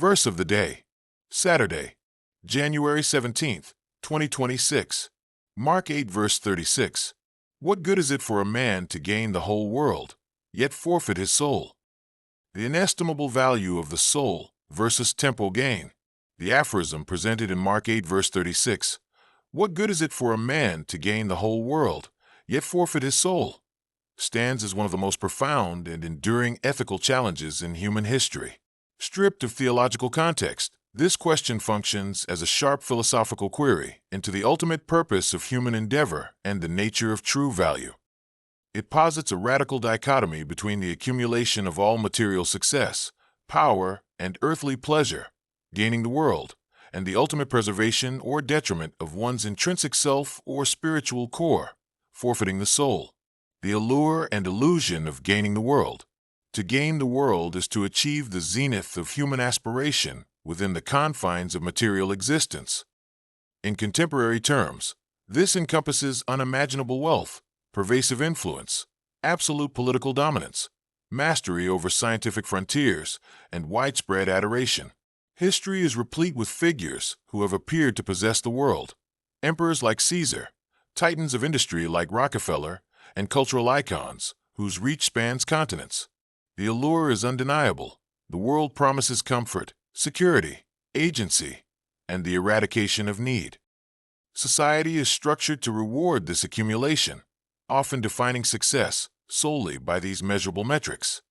Verse of the day, Saturday, January 17th, 2026. Mark 8 verse 36. What good is it for a man to gain the whole world, yet forfeit his soul? The inestimable value of the soul versus temporal gain. The aphorism presented in Mark 8 verse 36. What good is it for a man to gain the whole world, yet forfeit his soul? Stands as one of the most profound and enduring ethical challenges in human history. Stripped of theological context, this question functions as a sharp philosophical query into the ultimate purpose of human endeavor and the nature of true value. It posits a radical dichotomy between the accumulation of all material success, power, and earthly pleasure, gaining the world, and the ultimate preservation or detriment of one's intrinsic self or spiritual core, forfeiting the soul. The allure and illusion of gaining the world. To gain the world is to achieve the zenith of human aspiration within the confines of material existence. In contemporary terms, this encompasses unimaginable wealth, pervasive influence, absolute political dominance, mastery over scientific frontiers, and widespread adoration. History is replete with figures who have appeared to possess the world. Emperors like Caesar, titans of industry like Rockefeller, and cultural icons whose reach spans continents. The allure is undeniable. The world promises comfort, security, agency, and the eradication of need. Society is structured to reward this accumulation, often defining success solely by these measurable metrics.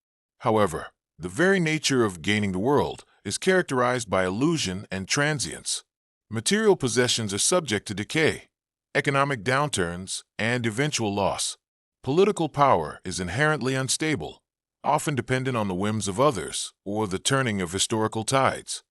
However, the very nature of gaining the world is characterized by illusion and transience. Material possessions are subject to decay, economic downturns, and eventual loss. Political power is inherently unstable, often dependent on the whims of others or the turning of historical tides.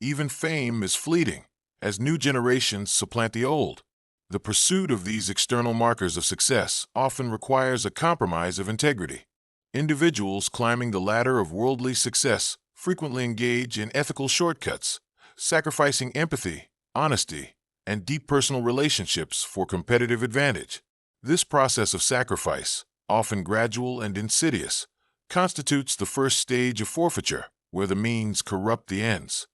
Even fame is fleeting, as new generations supplant the old. The pursuit of these external markers of success often requires a compromise of integrity. Individuals climbing the ladder of worldly success frequently engage in ethical shortcuts, sacrificing empathy, honesty, and deep personal relationships for competitive advantage. This process of sacrifice, often gradual and insidious, constitutes the first stage of forfeiture, where the means corrupt the ends.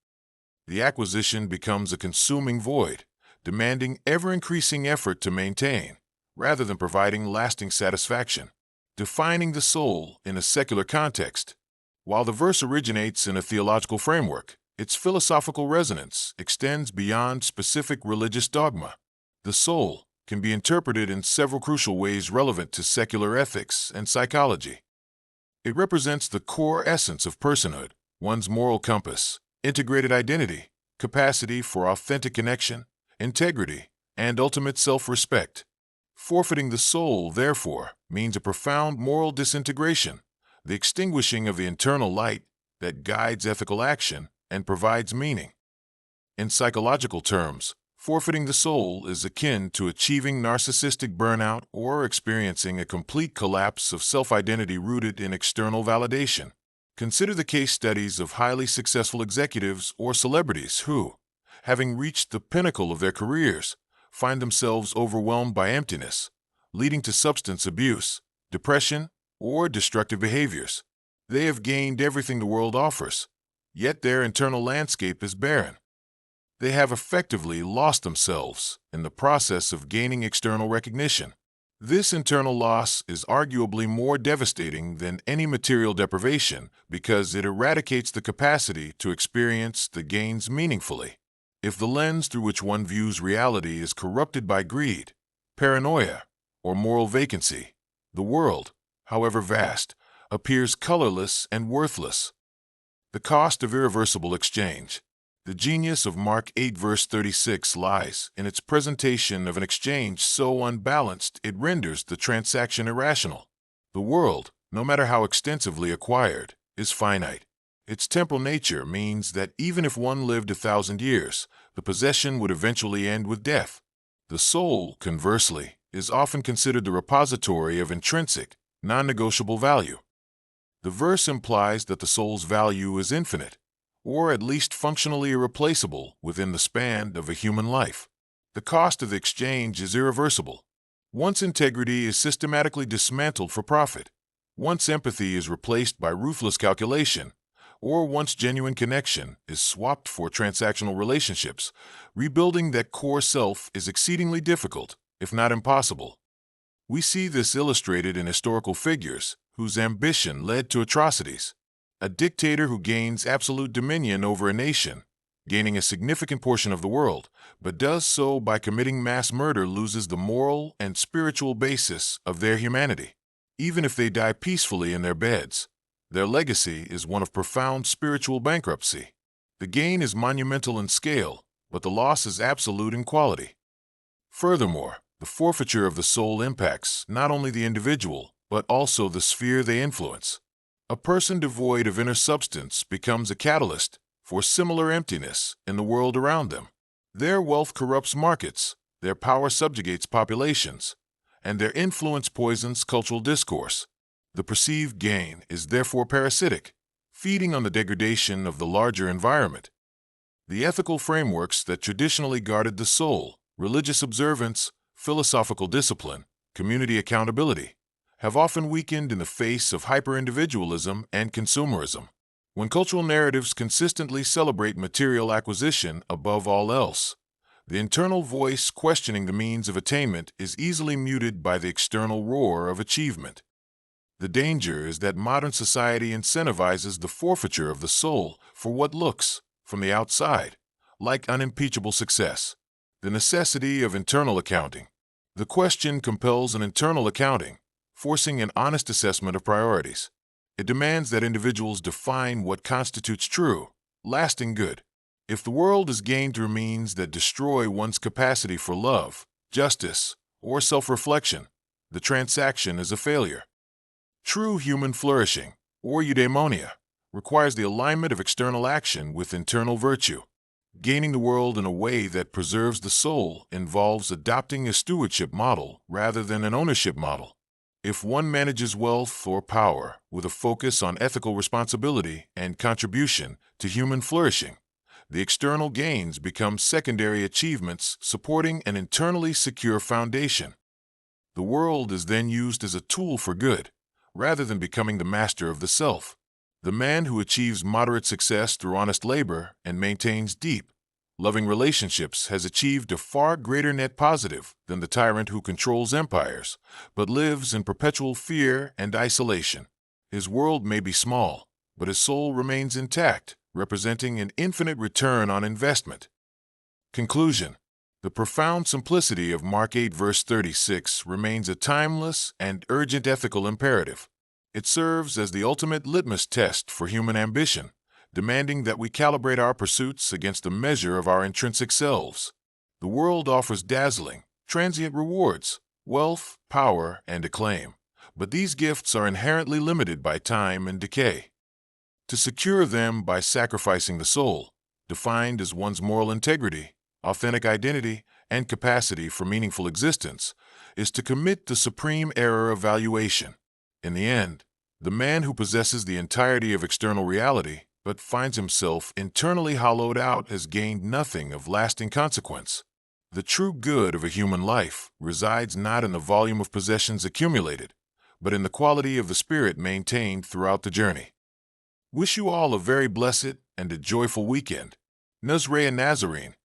The acquisition becomes a consuming void, demanding ever-increasing effort to maintain, rather than providing lasting satisfaction. Defining the soul in a secular context. While the verse originates in a theological framework, its philosophical resonance extends beyond specific religious dogma. The soul can be interpreted in several crucial ways relevant to secular ethics and psychology. It represents the core essence of personhood, one's moral compass, integrated identity, capacity for authentic connection, integrity, and ultimate self-respect. Forfeiting the soul, therefore, means a profound moral disintegration, the extinguishing of the internal light that guides ethical action and provides meaning. In psychological terms, forfeiting the soul is akin to achieving narcissistic burnout or experiencing a complete collapse of self-identity rooted in external validation. Consider the case studies of highly successful executives or celebrities who, having reached the pinnacle of their careers, find themselves overwhelmed by emptiness, leading to substance abuse, depression, or destructive behaviors. They have gained everything the world offers, yet their internal landscape is barren. They have effectively lost themselves in the process of gaining external recognition. This internal loss is arguably more devastating than any material deprivation because it eradicates the capacity to experience the gains meaningfully. If the lens through which one views reality is corrupted by greed, paranoia, or moral vacancy, the world, however vast, appears colorless and worthless. The cost of irreversible exchange. The genius of Mark 8 verse 36 lies in its presentation of an exchange so unbalanced it renders the transaction irrational. The world, no matter how extensively acquired, is finite. Its temporal nature means that even if one lived 1,000 years, the possession would eventually end with death. The soul, conversely, is often considered the repository of intrinsic, non-negotiable value. The verse implies that the soul's value is infinite, or at least functionally irreplaceable within the span of a human life. The cost of the exchange is irreversible. Once integrity is systematically dismantled for profit, once empathy is replaced by ruthless calculation, or once genuine connection is swapped for transactional relationships, rebuilding that core self is exceedingly difficult, if not impossible. We see this illustrated in historical figures whose ambition led to atrocities. A dictator who gains absolute dominion over a nation, gaining a significant portion of the world, but does so by committing mass murder, loses the moral and spiritual basis of their humanity. Even if they die peacefully in their beds, their legacy is one of profound spiritual bankruptcy. The gain is monumental in scale, but the loss is absolute in quality. Furthermore, the forfeiture of the soul impacts not only the individual, but also the sphere they influence. A person devoid of inner substance becomes a catalyst for similar emptiness in the world around them. Their wealth corrupts markets, their power subjugates populations, and their influence poisons cultural discourse. The perceived gain is therefore parasitic, feeding on the degradation of the larger environment. The ethical frameworks that traditionally guarded the soul, religious observance, philosophical discipline, community accountability, have often weakened in the face of hyper-individualism and consumerism. When cultural narratives consistently celebrate material acquisition above all else, the internal voice questioning the means of attainment is easily muted by the external roar of achievement. The danger is that modern society incentivizes the forfeiture of the soul for what looks, from the outside, like unimpeachable success. The necessity of internal accounting. The question compels an internal accounting, forcing an honest assessment of priorities. It demands that individuals define what constitutes true, lasting good. If the world is gained through means that destroy one's capacity for love, justice, or self-reflection, the transaction is a failure. True human flourishing, or eudaimonia, requires the alignment of external action with internal virtue. Gaining the world in a way that preserves the soul involves adopting a stewardship model rather than an ownership model. If one manages wealth or power with a focus on ethical responsibility and contribution to human flourishing, the external gains become secondary achievements supporting an internally secure foundation. The world is then used as a tool for good, rather than becoming the master of the self. The man who achieves moderate success through honest labor and maintains deep, loving relationships has achieved a far greater net positive than the tyrant who controls empires, but lives in perpetual fear and isolation. His world may be small, but his soul remains intact, representing an infinite return on investment. Conclusion. The profound simplicity of Mark 8 verse 36 remains a timeless and urgent ethical imperative. It serves as the ultimate litmus test for human ambition, demanding that we calibrate our pursuits against the measure of our intrinsic selves. The world offers dazzling, transient rewards, wealth, power, and acclaim, but these gifts are inherently limited by time and decay. To secure them by sacrificing the soul, defined as one's moral integrity, authentic identity, and capacity for meaningful existence, is to commit the supreme error of valuation. In the end, the man who possesses the entirety of external reality but finds himself internally hollowed out has gained nothing of lasting consequence. The true good of a human life resides not in the volume of possessions accumulated, but in the quality of the spirit maintained throughout the journey. Wish you all a very blessed and a joyful weekend. Nazreya Nazarene.